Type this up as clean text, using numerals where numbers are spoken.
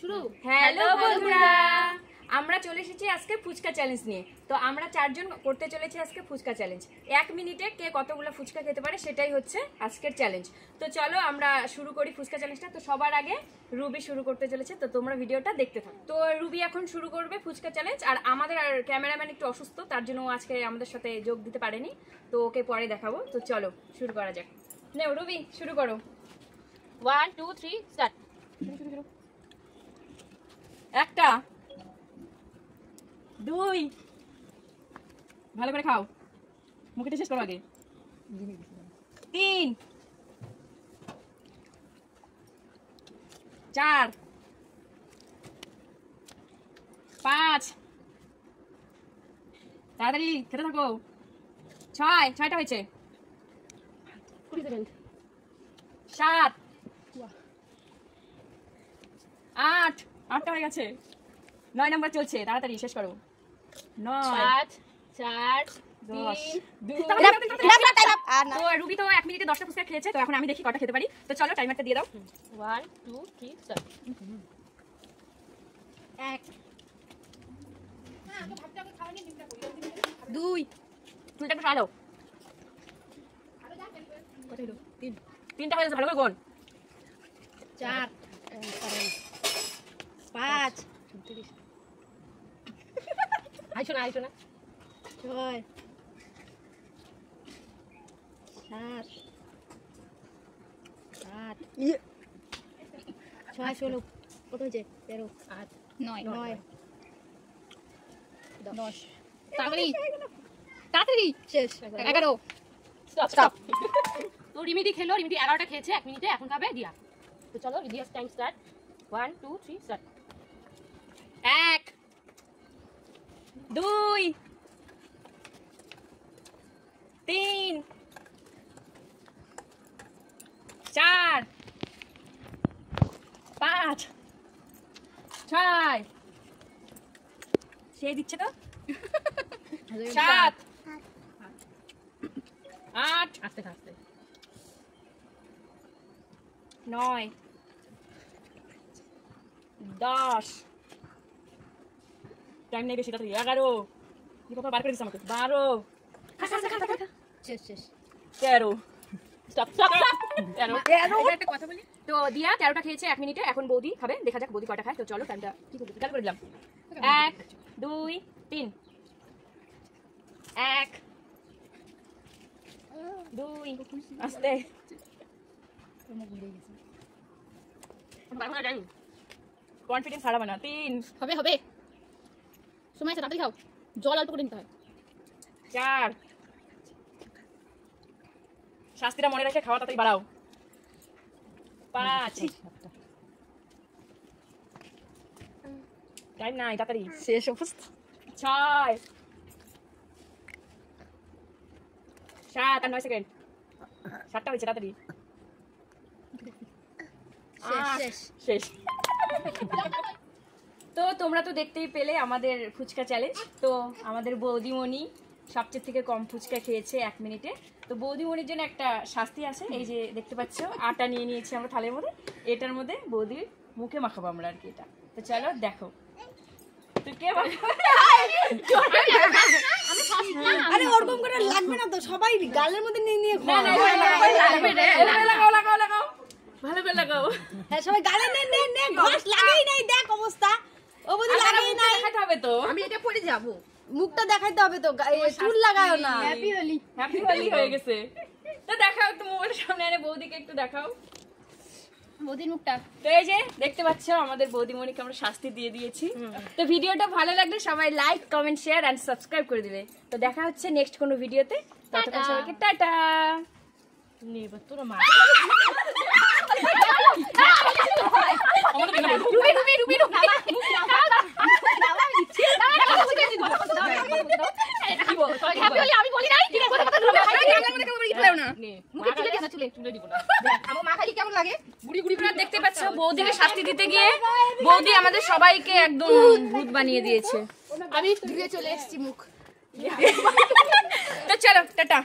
শুরু। হ্যালো বন্ধুরা, আমরা চলে এসেছি আজকে ফুচকা চ্যালেঞ্জ নিয়ে। তো আমরা চারজন করতে চলেছি আজকে ফুচকা চ্যালেঞ্জ। 1 মিনিটে কে কতগুলো ফুচকা খেতে পারে সেটাই হচ্ছে আজকের চ্যালেঞ্জ। তো চলো আমরা শুরু করি ফুচকা চ্যালেঞ্জটা। তো সবার আগে রুবি শুরু করতে চলেছে, তো তোমরা ভিডিওটা দেখতে থাকো। তো রুবি এখন শুরু করবে ফুচকা চ্যালেঞ্জ। আর আমাদের ক্যামেরাম্যান একটু অসুস্থ, তার জন্য ও আজকে আমাদের সাথে যোগ দিতে পারেনি, তো ওকে পরে দেখাবো। তো চলো শুরু করা যাক। নেও রুবি শুরু করো। 1 2 3 স্টার্ট। একটা, দুই, ভালো করে খাও, মুখে শেষ করো আগে। 3 4 5, তাড়াতাড়ি খেতে থাকো। 6টা হয়েছে। 20 সেকেন্ড। 7 8টা হয়ে গেছে। 9 নাম্বার চলছে, তাড়াতাড়ি শেষ করো। 9 5 4 10 2 তো রুবি তো 1 মিনিটে 10টা ফুচকা খেয়েছে, তো এখন আমি দেখি কটা খেতে পারি। তো চলো টাইমারটা দিয়ে দাও। 1 2 3 স্টার্ট। 1 2 ফুলটা একটু সাজাও। 3টা হয়ে গেছে, ভালো করে গোন। 4 5 আইছো না 6 7 8 6 16 কত হয়েছে 13 8 9 10 তাড়াতাড়ি শেষ 11 স্টপ। তো রিমিডি খেলো, রিমিডি 11টা খেয়েছে 1 মিনিটে, এখন খাবে দিয়া। তো চলো রিদিয়াস টাইম স্টার্ট। 1 2 3 স্টার্ট। 1 2 3 4 5 6 সে দিচ্ছে তো। 7 8 আস্তে আস্তে 9 10 টাইম নেই বেশি, তাড়াতাড়ি 11 কি বাবা বার করে দিছ আমাকে। 12 শেষ শেষ 13 স্টপ স্টপ 13 একটা কথা বলি। তো দিয়া 13টা খেয়েছে 1 মিনিটে, এখন বৌদি খাবে, দেখা যাক বৌদি কয়টা খায়। তো চলো টাইমটা কি করতে চালু করে দিলাম। 1 2 3 1 2 আস্তে কনফিডেন্স হারাবে না। 3 হবে হবে সময় আছে, তাড়াতাড়ি খাও, জল অল্প করে নিতে হয়। 4 শাস্তিটা মনে রেখে খাওয়া তাড়াতাড়ি বাড়াও। 5 টাইম নাই, তাড়াতাড়ি শেষ অবস্থা। 6 7 আর 9 সেকেন্ড। 7টা হয়েছে, তাড়াতাড়ি। শেষ শেষ। তো তোমরা তো দেখতেই পেলে আমাদের ফুচকা চ্যালেঞ্জ। তো আমাদের বৌদিমণি সবচেয়ে থেকে কম ফুচকা খেয়েছে 1 মিনিটে। তো বৌদিমণির জন্য একটা শাস্তি আছে, এই যে দেখতে পাচ্ছ আটা নিয়ে নিয়েছি আমরা থালের মধ্যে, এটার মধ্যে বৌদির মুখে মাখাবো আমরা আর কি এটা। তো চলো দেখো। তো কে আরে ওরকম করে লাগবে না তো, সবাই গালের মধ্যে নিয়ে নিয়ে না না লাগাও লাগাও লাগাও, ভালো করে লাগাও। হ্যাঁ সবাই গালে নে নে নে, ঘাস লাগেই নাই, দেখ অবস্থা ও বুঝি লাগেই নাই। দেখাতে হবে তো, আমি এটা পরে যাব, মুখটা দেখাইতে হবে তো, চুল লাগাও না। হ্যাপি হোলি, হ্যাপি হোলি হয়ে গেছে। তো দেখাও তো মোবাইলের সামনে এনে বৌদিকে একটু দেখাও বৌদির মুখটা। তো এই যে দেখতে পাচ্ছ আমাদের বৌদিমণিকে আমরা শাস্তি দিয়ে দিয়েছি। তো ভিডিওটা ভালো লাগলে সবাই like comment share and subscribe করে দিবে। তো দেখা হচ্ছে নেক্সট কোনো ভিডিওতে, ততক্ষণ সবাইকে টাটা। নেবা তোর মা রুবি রুবি রুবি রুবি আমি বলি নাই ঠিক আছে, কথা বলবো না মুখে তুলে দিস না, চুলে দিব না। আমার মা খালি কেমন লাগে গুড়ি গুড়ি তোমরা দেখতে পাচ্ছ বৌদিকে শাস্তি দিতে গিয়ে বৌদি আমাদের সবাইকে একদম ভূত বানিয়ে দিয়েছে। আমি ধুয়ে চলে এসেছি মুখ। তো চলো টাটা।